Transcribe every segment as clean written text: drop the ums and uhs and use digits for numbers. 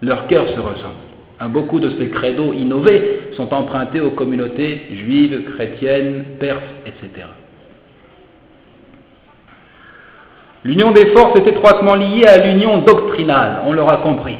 Leurs cœurs se ressemblent. Beaucoup de ces credos innovés sont empruntés aux communautés juives, chrétiennes, perses, etc. L'union des forces est étroitement liée à l'union doctrinale, on l'aura compris.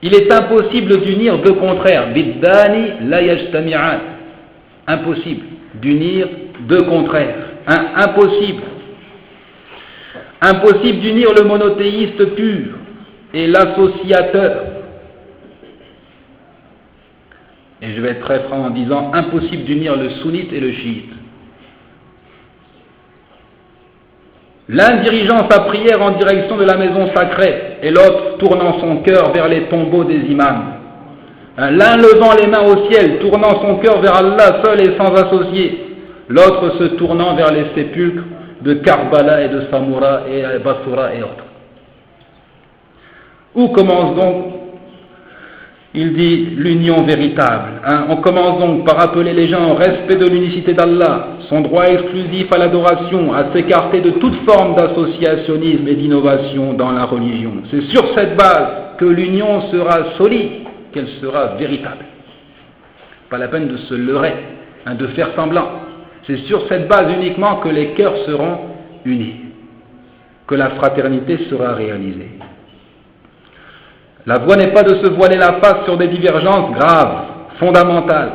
Il est impossible d'unir deux contraires. Biddani la yajtami'an. Impossible d'unir deux contraires. Impossible. Impossible d'unir le monothéiste pur et l'associateur. Et je vais être très franc en disant impossible d'unir le sunnite et le chiite. L'un dirigeant sa prière en direction de la maison sacrée et l'autre tournant son cœur vers les tombeaux des imams. L'un levant les mains au ciel, tournant son cœur vers Allah seul et sans associé, l'autre se tournant vers les sépulcres de Karbala et de Samoura et Basra et autres. Où commence donc, il dit, l'union véritable. On commence donc par appeler les gens au respect de l'unicité d'Allah, son droit exclusif à l'adoration, à s'écarter de toute forme d'associationnisme et d'innovation dans la religion. C'est sur cette base que l'union sera solide, qu'elle sera véritable. Pas la peine de se leurrer, de faire semblant. C'est sur cette base uniquement que les cœurs seront unis, que la fraternité sera réalisée. La voie n'est pas de se voiler la face sur des divergences graves, fondamentales,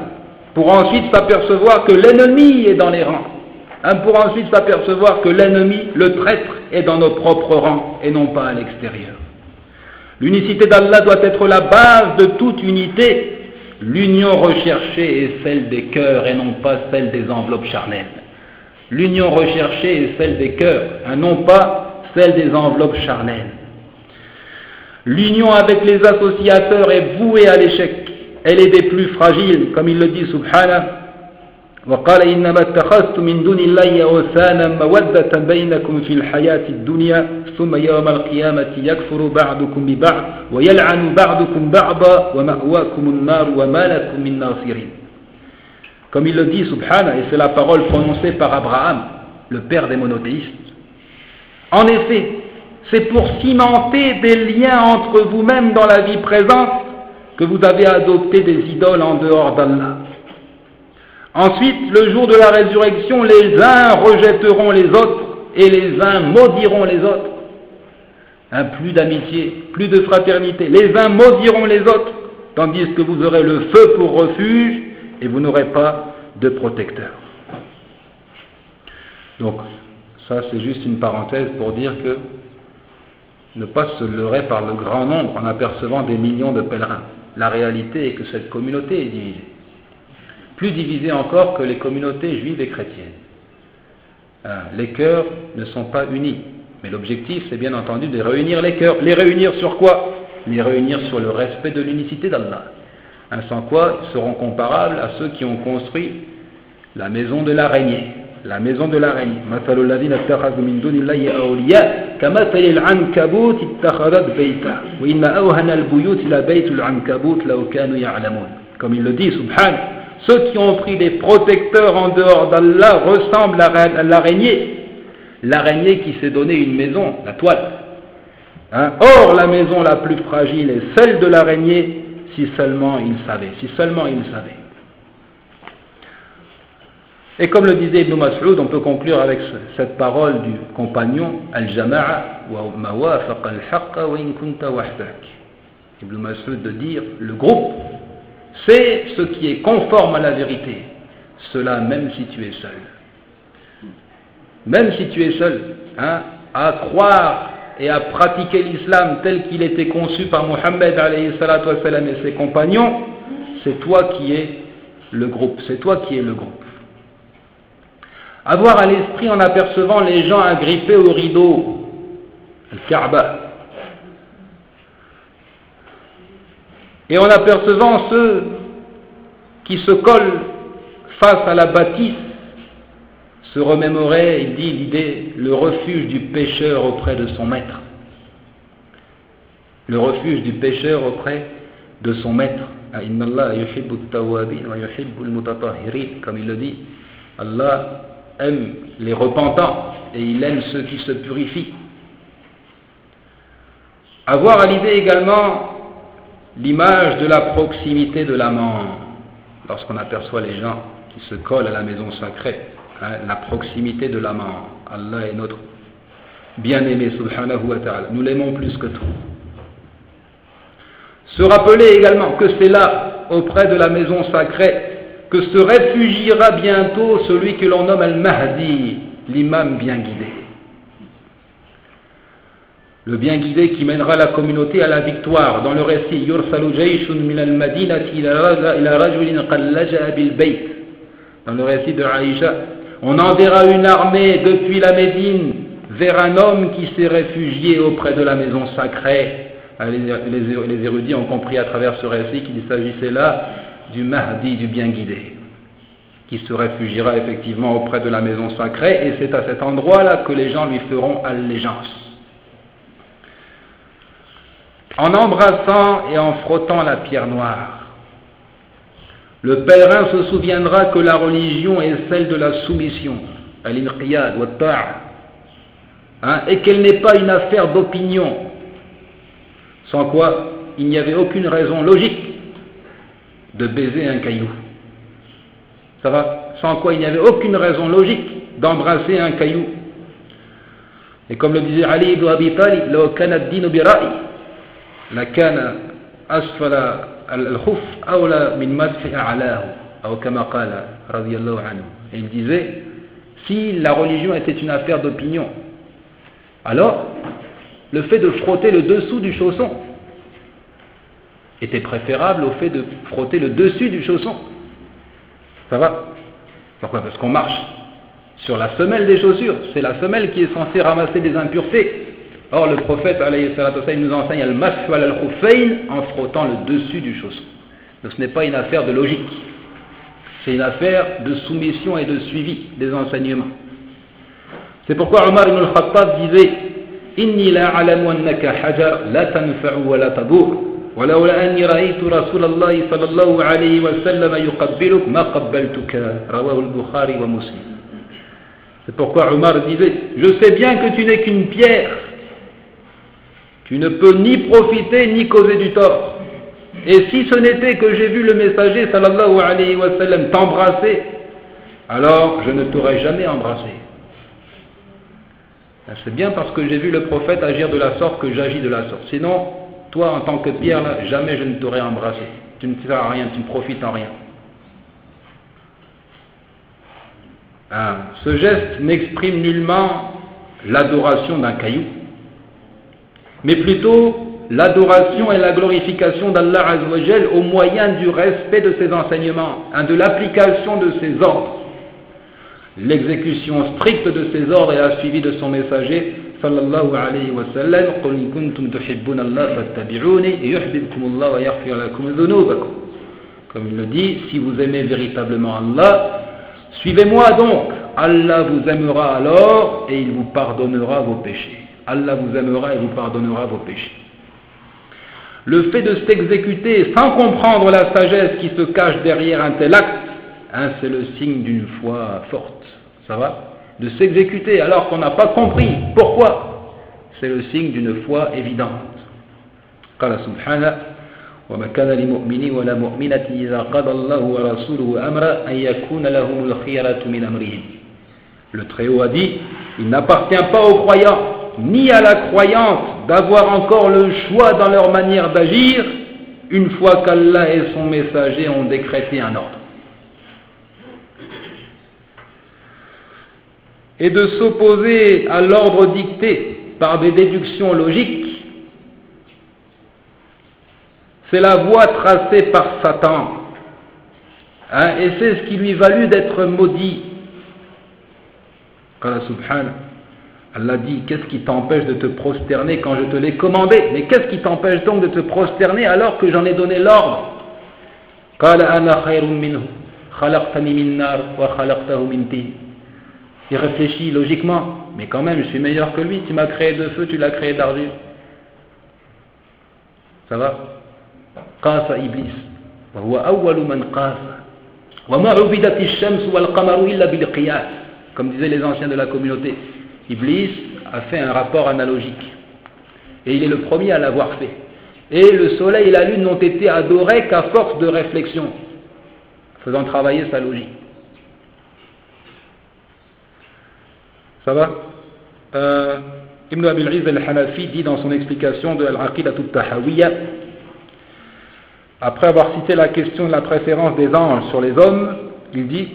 pour ensuite s'apercevoir que l'ennemi est dans les rangs, pour ensuite s'apercevoir que l'ennemi, le traître, est dans nos propres rangs et non pas à l'extérieur. L'unicité d'Allah doit être la base de toute unité. L'union recherchée est celle des cœurs et non pas celle des enveloppes charnelles. L'union recherchée est celle des cœurs et non pas celle des enveloppes charnelles. L'union avec les associateurs est vouée à l'échec. Elle est des plus fragiles, comme il le dit subhanahu. وقال إنما اتخذتم من دون الله أوثانا مودة بينكم في الحياة الدنيا ثم يوم القيامة يكفر بعضكم ببعض ويلعن بعضكم بعضا ومأواكم النار وما لكم من ناصرين. Comme il le dit subhanahu, et c'est la parole prononcée par Abraham, le père des monothéistes. En effet, c'est pour cimenter des liens entre vous-mêmes dans la vie présente que vous avez adopté des idoles en dehors d'Allah. Ensuite, le jour de la résurrection, les uns rejetteront les autres et les uns maudiront les autres. Plus d'amitié, plus de fraternité. Les uns maudiront les autres, tandis que vous aurez le feu pour refuge et vous n'aurez pas de protecteur. Donc, ça c'est juste une parenthèse pour dire que ne pas se leurrer par le grand nombre en apercevant des millions de pèlerins. La réalité est que cette communauté est divisée. Plus divisée encore que les communautés juives et chrétiennes. Les cœurs ne sont pas unis. Mais l'objectif, c'est bien entendu de réunir les cœurs. Les réunir sur quoi? Les réunir sur le respect de l'unicité d'Allah. Sans quoi, ils seront comparables à ceux qui ont construit la maison de l'araignée. La maison de l'araignée. مثل الذين اتخذوا من دون الله أولياء كمثل العنكبوت اتخذت بيتا وإن أوهن البيوت لبيت العنكبوت لو كانوا يعلمون. Comme il le dit, subhan, ceux qui ont pris des protecteurs en dehors d'Allah ressemblent à l'araignée. L'araignée qui s'est donné une maison, la toile. Or, la maison la plus fragile est celle de l'araignée, si seulement il savait. Si seulement il savait. Et comme le disait Ibn Mas'ud, on peut conclure avec cette parole du compagnon Al-Jama'a wa ma wafaqa al-haqqa wa in kunta wahdak. Ibn Mas'ud de dire le groupe, c'est ce qui est conforme à la vérité, cela même si tu es seul. Même si tu es seul, à croire et à pratiquer l'islam tel qu'il était conçu par Mohammed alayhi salatu wa salam et ses compagnons, c'est toi qui es le groupe, c'est toi qui es le groupe. Avoir à l'esprit en apercevant les gens agrippés au rideau, le Kaaba, et en apercevant ceux qui se collent face à la bâtisse, se remémorer, il dit l'idée, le refuge du pécheur auprès de son maître. Le refuge du pécheur auprès de son maître. Inna Allah yuhibbu at-tawwabin wa yuhibbu al-mutatahhirin, comme il le dit. Allah aime les repentants et il aime ceux qui se purifient. Avoir à l'idée également l'image de la proximité de l'amant, lorsqu'on aperçoit les gens qui se collent à la maison sacrée, la proximité de l'amant. Allah est notre bien-aimé, subhanahu wa ta'ala. Nous l'aimons plus que tout. Se rappeler également que c'est là, auprès de la maison sacrée, que se réfugiera bientôt celui que l'on nomme Al-Mahdi, l'imam bien guidé. Le bien guidé qui mènera la communauté à la victoire. Dans le récit, Yursalu jayshun min al-madinati ila rajulin qad laja'a bil bayt. Dans le récit de Aïcha, on enverra une armée depuis la Médine vers un homme qui s'est réfugié auprès de la maison sacrée. Les érudits ont compris à travers ce récit qu'il s'agissait là du Mahdi, du bien guidé, qui se réfugiera effectivement auprès de la maison sacrée, et c'est à cet endroit-là que les gens lui feront allégeance. En embrassant et en frottant la pierre noire, le pèlerin se souviendra que la religion est celle de la soumission, al-inqiyad wa ta'a, et qu'elle n'est pas une affaire d'opinion, sans quoi il n'y avait aucune raison logique de baiser un caillou. Ça va? Sans quoi il n'y avait aucune raison logique d'embrasser un caillou. Et comme le disait Ali ibn Abi Talib, law kana ad-din bi ra'i la kana asfala al-khuf awla min madfi a'lahu, ou kama qala radiyallahu anhu. Et il disait, si la religion était une affaire d'opinion, alors le fait de frotter le dessous du chausson était préférable au fait de frotter le dessus du chausson. Ça va? Pourquoi? Parce qu'on marche sur la semelle des chaussures. C'est la semelle qui est censée ramasser des impuretés. Or, le prophète, alayhi salatu wa sallam, nous enseigne al-mashu al-khuffayn en frottant le dessus du chausson. Donc, ce n'est pas une affaire de logique. C'est une affaire de soumission et de suivi des enseignements. C'est pourquoi Omar ibn al-Khattab disait Inni la alamu annaka hajar la tanfa'u wa la tadur. ولولا أني رأيت رسول الله صلى الله عليه وسلم يقبلك ما قبلتك رواه البخاري ومسلم. C'est pourquoi Omar disait, je sais bien que tu n'es qu'une pierre, tu ne peux ni profiter ni causer du tort, et si ce n'était que j'ai vu le messager sallallahu alayhi wa sallam t'embrasser, alors je ne t'aurais jamais embrassé. C'est bien parce que j'ai vu le prophète agir de la sorte que j'agis de la sorte. Sinon, toi, en tant que pierre, là, jamais je ne t'aurais embrassé. Tu ne sers à rien, tu ne profites en rien. Ce geste n'exprime nullement l'adoration d'un caillou, mais plutôt l'adoration et la glorification d'Allah Azza wa Jal au moyen du respect de ses enseignements, de l'application de ses ordres. L'exécution stricte de ses ordres et la suivi de son messager sallallahu alayhi wa sallam, qul in kuntum tuhibbuna Allah fattabi'uni yuhibbukum Allah wa yaghfir lakum dhunubakum. Comme il le dit, si vous aimez véritablement Allah, suivez-moi donc. Allah vous aimera alors et il vous pardonnera vos péchés. Allah vous aimera et vous pardonnera vos péchés. Le fait de s'exécuter sans comprendre la sagesse qui se cache derrière un tel acte, c'est le signe d'une foi forte. Ça va? De s'exécuter alors qu'on n'a pas compris pourquoi, c'est le signe d'une foi évidente. Qala subhanahu wa ma kana li mu'minin wa la mu'minatin idha qada Allahu wa rasuluhu amra an yakuna lahumul khiyaratu min amrihim. Le Très-Haut a dit, il n'appartient pas aux croyants ni à la croyante d'avoir encore le choix dans leur manière d'agir une fois qu'Allah et son messager ont décrété un ordre. Et de s'opposer à l'ordre dicté par des déductions logiques, c'est la voie tracée par Satan. Et c'est ce qui lui valut d'être maudit. Qala subhanahu, Allah dit, qu'est-ce qui t'empêche de te prosterner quand je te l'ai commandé? Mais qu'est-ce qui t'empêche donc de te prosterner alors que j'en ai donné l'ordre? Qala ana khayrun minhu, khalaqtani min nar wa khalaqtahu min tin. Il réfléchit logiquement, mais quand même, je suis meilleur que lui. Tu m'as créé de feu, tu l'as créé d'argile. Ça va? Qasa Iblis. Wa huwa awwalu man qasa. Wa ma ubidati ash-shamsu wal qamaru illa bil qiyas. Comme disaient les anciens de la communauté, Iblis a fait un rapport analogique. Et il est le premier à l'avoir fait. Et le soleil et la lune n'ont été adorés qu'à force de réflexion, faisant travailler sa logique. Ça va Ibn Abi al-Izz al-Hanafi dit dans son explication de Al-Aqidah al-Tahawiyya, après avoir cité la question de la préférence des anges sur les hommes, il dit: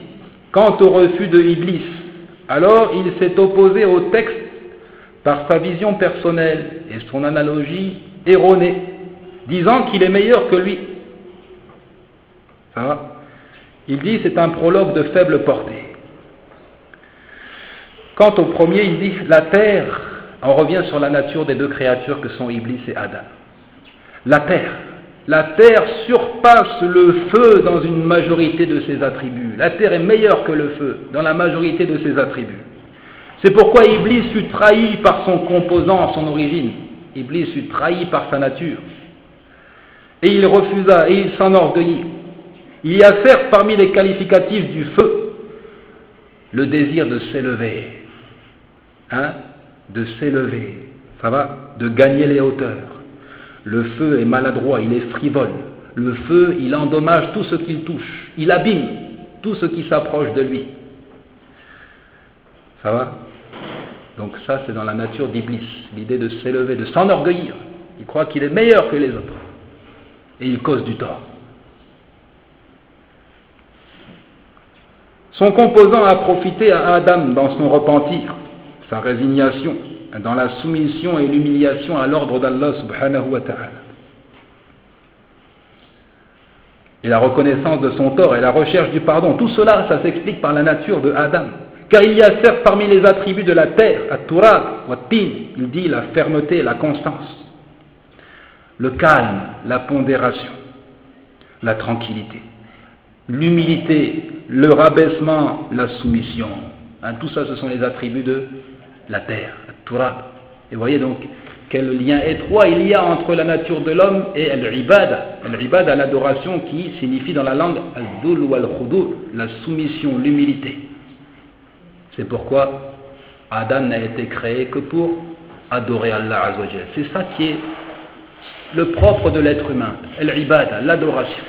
quant au refus de Iblis, alors il s'est opposé au texte par sa vision personnelle et son analogie erronée, disant qu'il est meilleur que lui. Ça va? Il dit: c'est un prologue de faible portée. Quant au premier, il dit: la terre, on revient sur la nature des deux créatures que sont Iblis et Adam. La terre surpasse le feu dans une majorité de ses attributs. La terre est meilleure que le feu dans la majorité de ses attributs. C'est pourquoi Iblis fut trahi par son composant, son origine. Iblis fut trahi par sa nature. Et il refusa, et il s'enorgueillit. Il y a certes parmi les qualificatifs du feu le désir de s'élever. De s'élever, ça va, de gagner les hauteurs. Le feu est maladroit, il est frivole. Le feu, il endommage tout ce qu'il touche. Il abîme tout ce qui s'approche de lui. Ça va? Donc ça, c'est dans la nature d'Iblis, l'idée de s'élever, de s'enorgueillir. Il croit qu'il est meilleur que les autres. Et il cause du tort. Son composant a profité à Adam dans son repentir, sa résignation, dans la soumission et l'humiliation à l'ordre d'Allah subhanahu wa ta'ala. Et la reconnaissance de son tort et la recherche du pardon, tout cela, ça s'explique par la nature de Adam. Car il y a certes parmi les attributs de la terre, at-turab, wat-tin, il dit la fermeté, la constance, le calme, la pondération, la tranquillité, l'humilité, le rabaissement, la soumission. Tout ça, ce sont les attributs de la terre, at-turab. Et voyez donc quel lien étroit il y a entre la nature de l'homme et al-ibada. Al-ibada, l'adoration, qui signifie dans la langue al-dhul wal-khudu, la soumission, l'humilité. C'est pourquoi Adam n'a été créé que pour adorer Allah Azza wa Jalla. C'est ça qui est le propre de l'être humain, al-ibada, l'adoration.